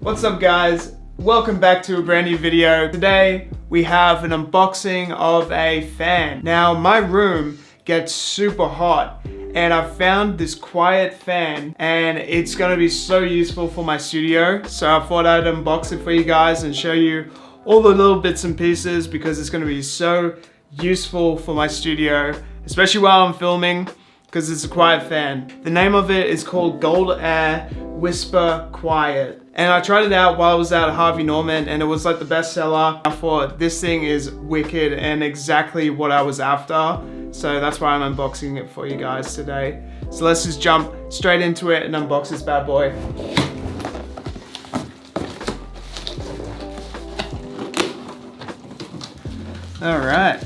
What's up guys? Welcome back to a brand new video. Today we have an unboxing of a fan. Now my room gets super hot and I found this quiet fan and it's gonna be so useful for my studio. So I thought I'd unbox it for you guys and show you all the little bits and pieces because it's gonna be so useful for my studio, especially while I'm filming, because it's a quiet fan. The name of it is called Goldair Whisper Quiet. And I tried it out while I was at Harvey Norman and it was like the best seller. I thought this thing is wicked and exactly what I was after. So that's why I'm unboxing it for you guys today. So let's just jump straight into it and unbox this bad boy. All right.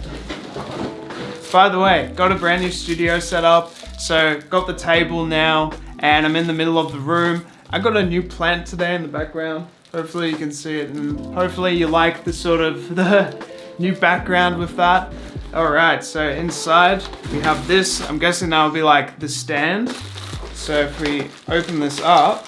By the way, got a brand new studio set up. So got the table now and I'm in the middle of the room. I got a new plant today in the background. Hopefully you can see it and hopefully you like the sort of the new background with that. All right, so inside we have this. I'm guessing that will be like the stand. So if we open this up,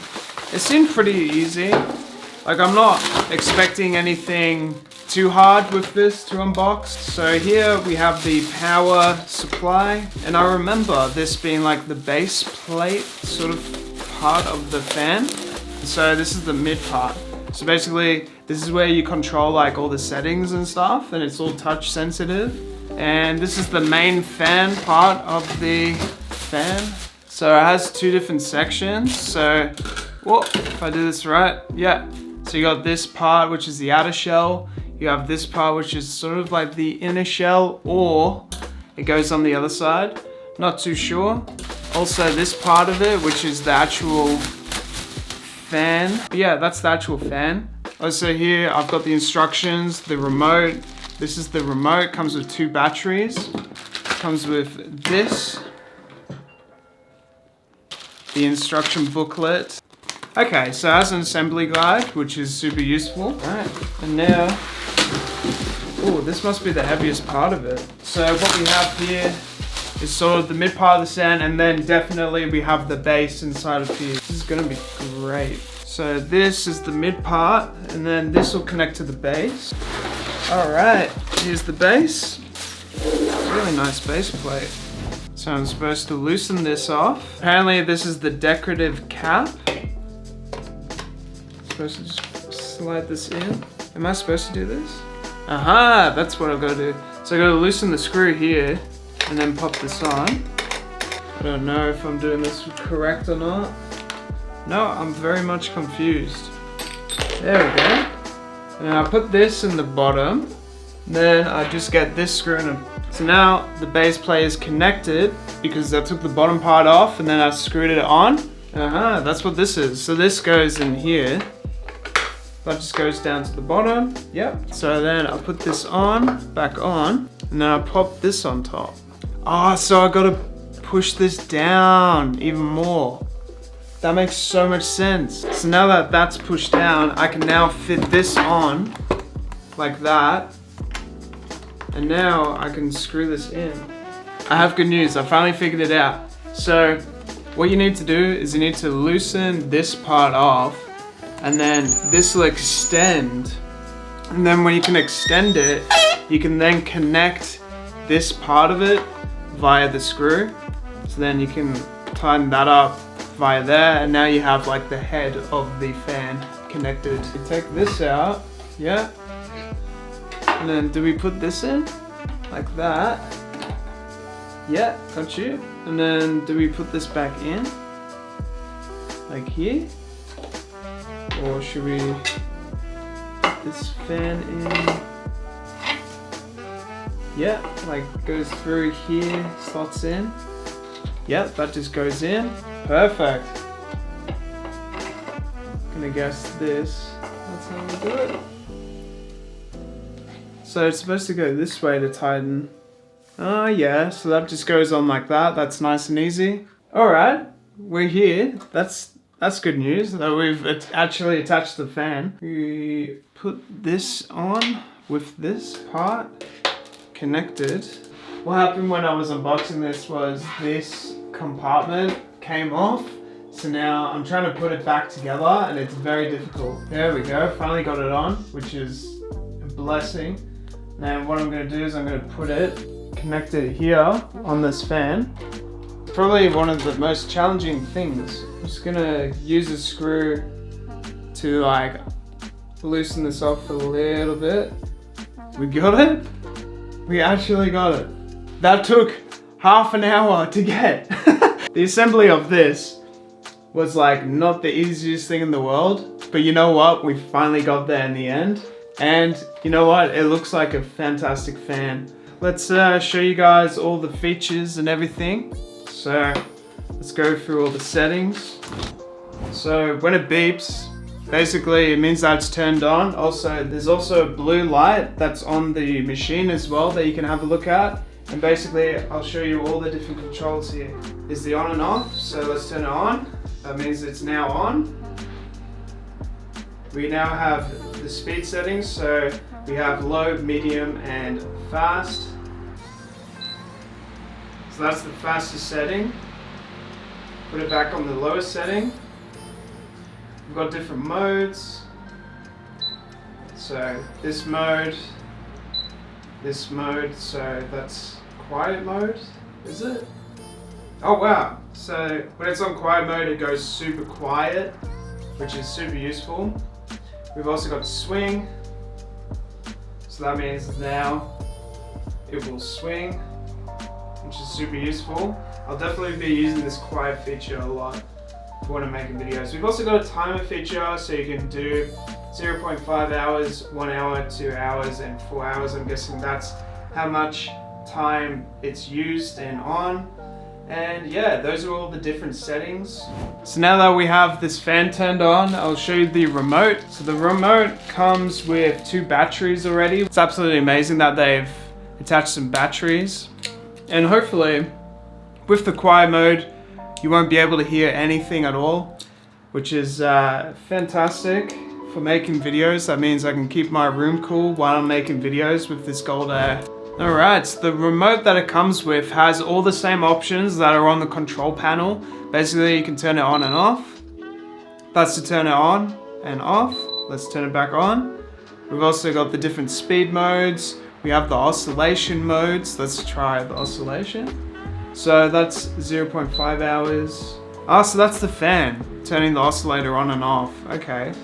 it seemed pretty easy. Like I'm not expecting anything too hard with this to unbox. So here we have the power supply. And I remember this being like the base plate sort of part of the fan. So this is the mid part. So basically this is where you control like all the settings and stuff and it's all touch sensitive. And this is the main fan part of the fan. So it has two different sections. So, whoa, if I do this right, yeah. So you got this part, which is the outer shell. You have this part, which is sort of like the inner shell, or it goes on the other side. Not too sure. Also this part of it, which is the actual fan. But yeah, that's the actual fan. Also here, I've got the instructions, the remote. This is the remote, comes with 2 batteries. Comes with this. The instruction booklet. Okay, so it has an assembly guide, which is super useful. All right, and now, oh, this must be the heaviest part of it. So what we have here is sort of the mid part of the stand, and then definitely we have the base inside of here. This is gonna be great. So this is the mid part, and then this will connect to the base. All right, here's the base. Really nice base plate. So I'm supposed to loosen this off. Apparently this is the decorative cap. Supposed to just slide this in. Am I supposed to do this? Aha, that's what I've got to do. So I got to loosen the screw here and then pop this on. I don't know if I'm doing this correct or not. No, I'm very much confused. There we go. And I put this in the bottom. Then I just get this screw in. So now the base plate is connected because I took the bottom part off and then I screwed it on. Aha, that's what this is. So this goes in here. That just goes down to the bottom. Yep. So then I put this on, back on, and then I pop this on top. Oh, so I gotta push this down even more. That makes so much sense. So now that that's pushed down, I can now fit this on like that. And now I can screw this in. I have good news, I finally figured it out. So what you need to do is you need to loosen this part off and then this will extend. And then when you can extend it, you can then connect this part of it via the screw. So then you can tighten that up via there and now you have like the head of the fan connected. You take this out, yeah. And then do we put this in? Like that. Yeah, got you. And then do we put this back in? Like here? Or should we put this fan in? Yeah, like goes through here, slots in. Yep, that just goes in. Perfect. Gonna guess this. That's how we do it. So it's supposed to go this way to tighten. Oh yeah, so that just goes on like that. That's nice and easy. All right, we're here. That's good news that we've actually attached the fan. We put this on with this part connected. What happened when I was unboxing this was this compartment came off So now I'm trying to put it back together and it's very difficult. There we go, finally got it on, which is a blessing. Now what I'm going to do is I'm going to put it, connect it here on this fan. It's probably one of the most challenging things. I'm just going to use a screw to like loosen this off a little bit. We got it? We actually got it. That took half an hour to get. The assembly of this was like not the easiest thing in the world, but you know what? We finally got there in the end. And you know what? It looks like a fantastic fan. Let's show you guys all the features and everything. So let's go through all the settings. So when it beeps, basically it means that it's turned on. Also, there's also a blue light that's on the machine as well that you can have a look at. And basically, I'll show you all the different controls here. Is the on and off, so let's turn it on. That means it's now on. We now have the speed settings, so we have low, medium, and fast. So that's the fastest setting. Put it back on the lowest setting. We've got different modes. So this mode, so that's quiet mode, is it? Oh wow, so when it's on quiet mode it goes super quiet, which is super useful. We've also got swing, so that means now it will swing, which is super useful. I'll definitely be using this quiet feature a lot if you want to make videos. We've also got a timer feature, so you can do 0.5 hours, 1 hour, 2 hours, and 4 hours. I'm guessing that's how much time it's used and on. And yeah, those are all the different settings. So now that we have this fan turned on, I'll show you the remote. So the remote comes with 2 batteries already. It's absolutely amazing that they've attached some batteries. And hopefully, with the quiet mode, you won't be able to hear anything at all, which is fantastic for making videos. That means I can keep my room cool while I'm making videos with this Goldair. Alright, so the remote that it comes with has all the same options that are on the control panel. Basically, you can turn it on and off. That's to turn it on and off. Let's turn it back on. We've also got the different speed modes. We have the oscillation modes. Let's try the oscillation. So that's 0.5 hours. So that's the fan, turning the oscillator on and off. Okay.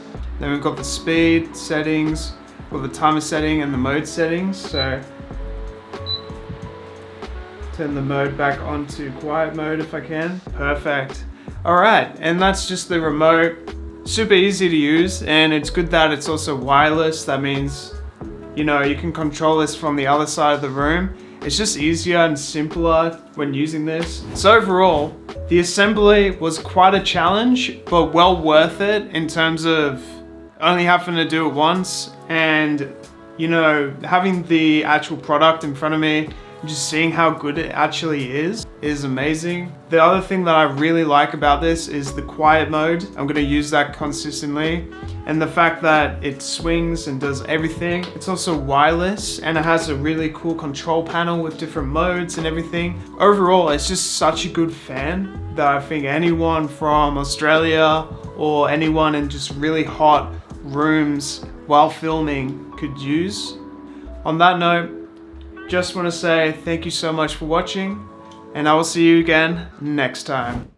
Then we've got the speed settings, or the timer setting and the mode settings. So turn the mode back onto quiet mode if I can. Perfect. Alright, and that's just the remote. Super easy to use, and it's good that it's also wireless. That means, you know, you can control this from the other side of the room. It's just easier and simpler when using this. So overall, the assembly was quite a challenge, but well worth it in terms of only having to do it once and, you know, having the actual product in front of me, just seeing how good it actually is amazing. The other thing that I really like about this is the quiet mode. I'm gonna use that consistently. And the fact that it swings and does everything. It's also wireless and it has a really cool control panel with different modes and everything. Overall, it's just such a good fan that I think anyone from Australia or anyone in just really hot rooms while filming could use. On that note, just want to say thank you so much for watching, and I will see you again next time.